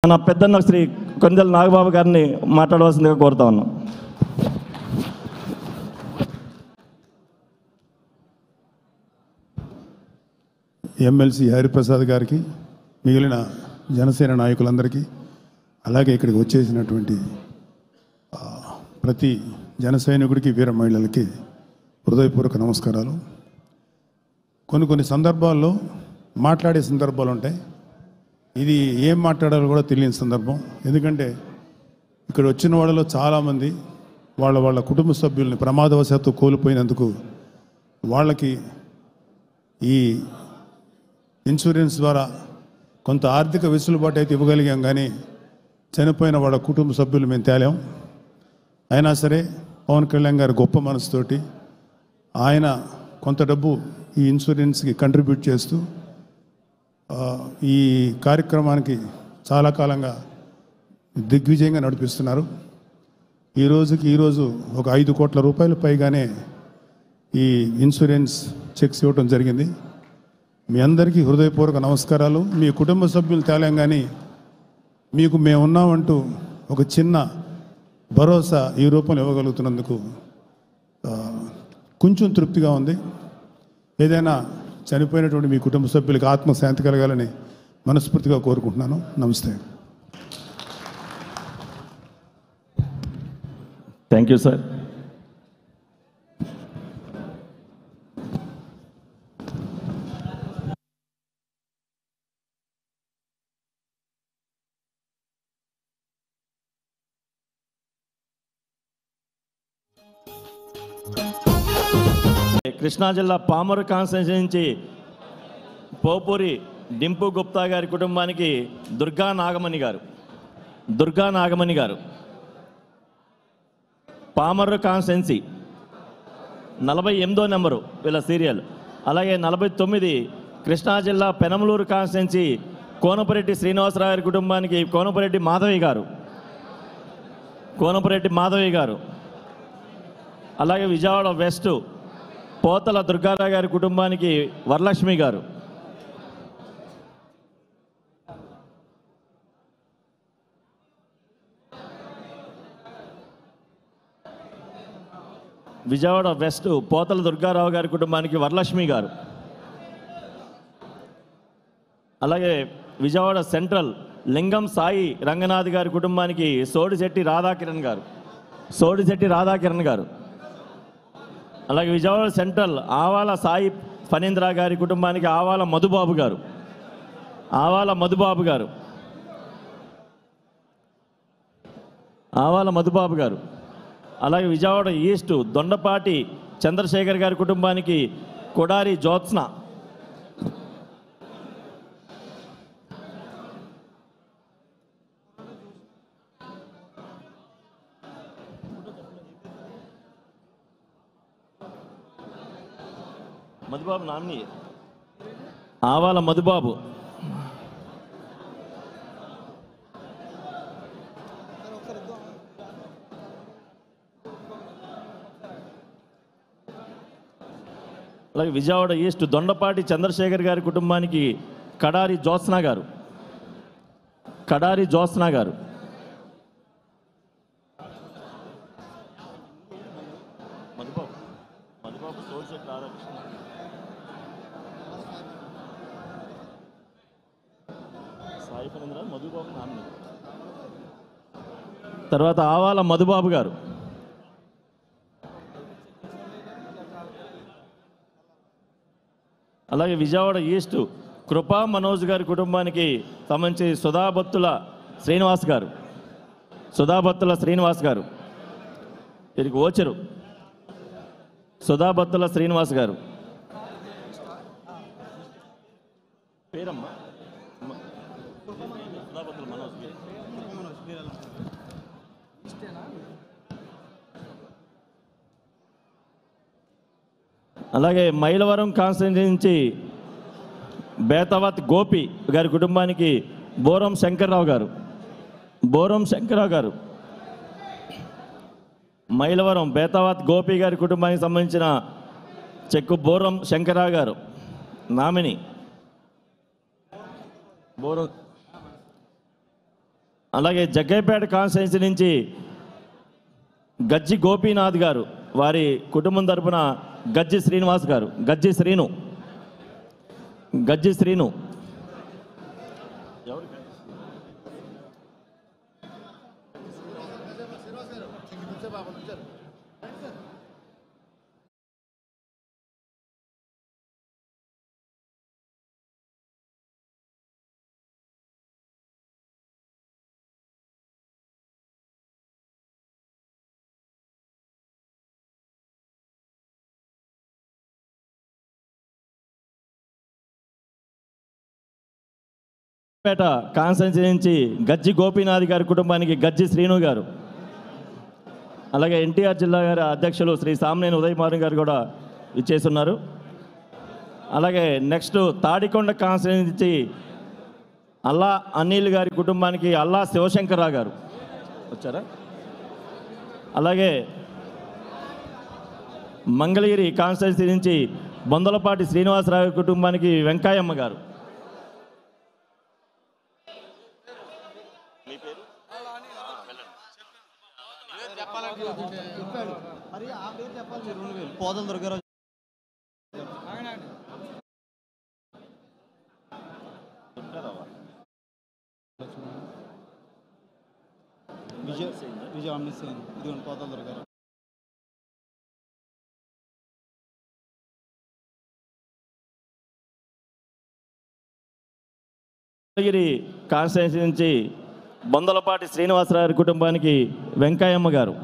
మన పెద్దన్న శ్రీ కొండల నాగబాబు గారిని మాట్లాడవలసిందిగా కోరుతా ఉన్నాం. ఎమ్మెల్సీ హరిప్రసాద్ గారికి, మిగిలిన జనసేన నాయకులందరికీ, అలాగే ఇక్కడికి వచ్చేసినటువంటి ప్రతి జన సైనికుడికి, వీర మహిళలకి హృదయపూర్వక నమస్కారాలు. కొన్ని సందర్భాల్లో మాట్లాడే సందర్భాలు ఉంటాయి. ఇది ఏం మాట్లాడాలో కూడా తెలియని సందర్భం. ఎందుకంటే ఇక్కడ వచ్చిన వాళ్ళలో చాలామంది వాళ్ళ కుటుంబ సభ్యుల్ని ప్రమాదవశాత్తు కోల్పోయినందుకు వాళ్ళకి ఈ ఇన్సూరెన్స్ ద్వారా కొంత ఆర్థిక వెసులుబాటు అయితే ఇవ్వగలిగాం, కానీ చనిపోయిన వాళ్ళ కుటుంబ సభ్యులు మేము తేలాం. అయినా సరే పవన్ కళ్యాణ్ గారి గొప్ప మనసుతోటి ఆయన కొంత డబ్బు ఈ ఇన్సూరెన్స్కి కంట్రిబ్యూట్ చేస్తూ ఈ కార్యక్రమానికి చాలా కాలంగా దిగ్విజయంగా నడిపిస్తున్నారు. ఈరోజు ఒక 5 కోట్ల రూపాయలు పైగానే ఈ ఇన్సూరెన్స్ చెక్స్ ఇవ్వడం జరిగింది. మీ అందరికీ హృదయపూర్వక నమస్కారాలు. మీ కుటుంబ సభ్యులు తేలాం, కానీ మీకు మేమున్నామంటూ ఒక చిన్న భరోసా ఈ రూపంలో ఇవ్వగలుగుతున్నందుకు కొంచెం తృప్తిగా ఉంది. ఏదైనా చనిపోయినటువంటి మీ కుటుంబ సభ్యులకి ఆత్మశాంతి కలగాలని మనస్ఫూర్తిగా కోరుకుంటున్నాను. నమస్తే. Thank you sir. కృష్ణా జిల్లా పామరు కాన్స్టిట్యూన్సీ నుంచి పోపూరి డింపు గుప్తా గారి కుటుంబానికి దుర్గా నాగమణి గారు పామరు కాన్స్టిట్యూన్సీ 48వ నెంబరు వీళ్ళ సీరియల్. అలాగే 49 కృష్ణా జిల్లా పెనమలూరు కాన్స్టిట్యూన్సీ కోనపరెడ్డి శ్రీనివాసరావు గారి కుటుంబానికి కోనపరెడ్డి మాధవి గారు. అలాగే విజయవాడ వెస్ట్ పోతల దుర్గారావు గారి కుటుంబానికి వరలక్ష్మి గారు. విజయవాడ వెస్ట్ పోతల దుర్గారావు గారి కుటుంబానికి వరలక్ష్మి గారు. అలాగే విజయవాడ సెంట్రల్ లింగం సాయి రంగనాథ్ గారి కుటుంబానికి సోడిశెట్టి రాధాకిరణ్ గారు. అలాగే విజయవాడ సెంట్రల్ ఆవాల సాయి ఫణీంద్ర గారి కుటుంబానికి ఆవాల మధుబాబు గారు. అలాగే విజయవాడ ఈస్ట్ దొండపాటి చంద్రశేఖర్ గారి కుటుంబానికి కొడారి జ్యోత్స్న. మధుబాబు నామిని ఆవాల మధుబాబు. అలాగే విజయవాడ ఈస్ట్ దొండపాటి చంద్రశేఖర్ గారి కుటుంబానికి కడారి జ్యోత్స్న గారు. తర్వాత ఆవాల మధుబాబు గారు. అలాగే విజయవాడ ఈస్ట్ కృపా మనోజ్ గారి కుటుంబానికి సంబంధించి సుధాబత్తుల శ్రీనివాస్ గారు. వీరికి ఓచరు సుధాబత్తుల శ్రీనివాస్ గారు. పేరమ్మా అలాగే మైలవరం కాన్స్టిట్యూన్సీ నుంచి బేతవత్ గోపి గారి కుటుంబానికి బోరం శంకర్రావు గారు. మైలవరం బేతవత్ గోపి గారి కుటుంబానికి సంబంధించిన చెక్కు బోరం శంకర్రావు గారు నామిని. అలాగే జగ్గైపేట కాన్స్టిట్యున్సీ నుంచి గజ్జి గోపీనాథ్ గారు, వారి కుటుంబం తరపున గజ్జి శ్రీనివాస్ గారు, గజ్జి శ్రీను. పేట కాన్స్టిట్యున్సీ నుంచి గజ్జి గోపీనాథ్ గారి కుటుంబానికి గజ్జి శ్రీను గారు. అలాగే ఎన్టీఆర్ జిల్లా గారి అధ్యక్షులు శ్రీ సామ్నేని ఉదయమారు గారు కూడా ఇచ్చేస్తున్నారు. అలాగే నెక్స్ట్ తాడికొండ కాన్స్టిట్యున్సీ నుంచి అల్లా అనిల్ గారి కుటుంబానికి అల్లా శివశంకర్రావు గారు వచ్చారా. అలాగే మంగళగిరి కాన్స్టిట్యున్సీ నుంచి బొందలపాటి శ్రీనివాసరావు కుటుంబానికి వెంకాయమ్మ గారు. మంగళగిరి కాన్స్టిట్యున్సీ నుంచి బొందలపాటి శ్రీనివాసరావు కుటుంబానికి వెంకాయమ్మ గారు.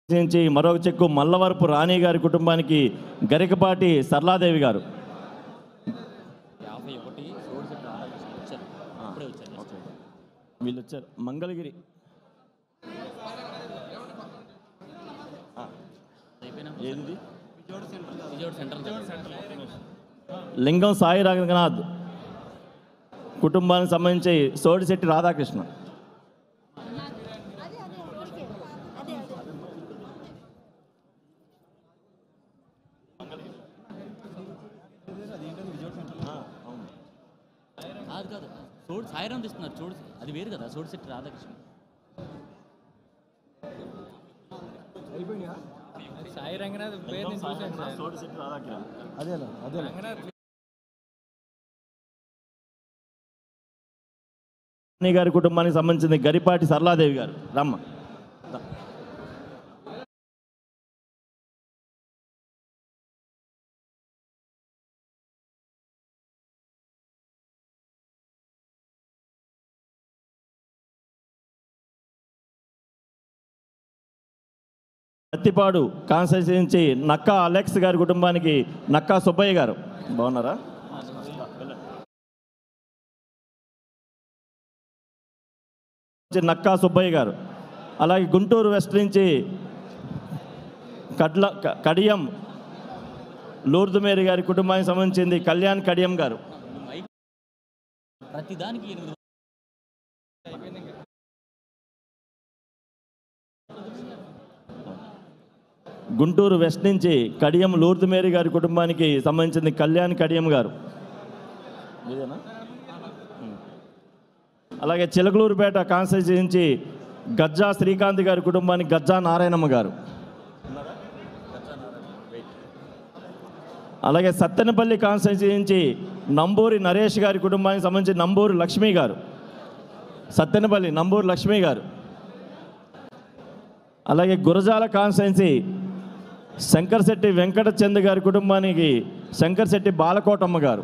నుంచి మరొక చెక్కు మల్లవరపు రాణి గారి కుటుంబానికి గరికపాటి సర్లాదేవి గారు. వీళ్ళు వచ్చారు మంగళగిరి. లింగం సాయి రంగనాథ్ కుటుంబానికి సంబంధించి సోడిశెట్టి రాధాకృష్ణ. కాదు సోడి సాయిరాం తీస్తున్నారు, చూడు అది వేరు కదా, సోడిశెట్టి రాధాకృష్ణ. సాయి రంగనాథ్ గారి కుటుంబానికి సంబంధించింది గరిపాటి సరళాదేవి గారు. రమ్మ. పత్తిపాడు కాన్స్టిట్యున్సీ నుంచి నక్కా అలెక్స్ గారి కుటుంబానికి నక్కా సుబ్బయ్య గారు. బాగున్నారా? నక్కా సుబ్బయ్య గారు. అలాగే గుంటూరు వెస్ట్ నుంచి కడియం లూర్దుమేరి గారి కుటుంబానికి సంబంధించింది కళ్యాణ్ కడియం గారు. ప్రతిదానికి గుంటూరు వెస్ట్ నుంచి కడియం లూర్దుమేరి గారి కుటుంబానికి సంబంధించింది కళ్యాణ్ కడియం గారు. అలాగే చిలకలూరుపేట కాన్స్టిట్యున్సీ నుంచి గజ్జా శ్రీకాంత్ గారి కుటుంబానికి గజ్జా నారాయణమ్మ గారు. అలాగే సత్తెనపల్లి కాన్స్టిట్యున్సీ నుంచి నంబూరి నరేష్ గారి కుటుంబానికి సంబంధించి నంబూరు లక్ష్మి గారు. సత్తెనపల్లి నంబూరు లక్ష్మి గారు. అలాగే గురజాల కాన్స్టిట్యున్సీ శంకర్శెట్టి వెంకటచంద్ గారి కుటుంబానికి శంకర్శెట్టి బాలకోటమ్మ గారు.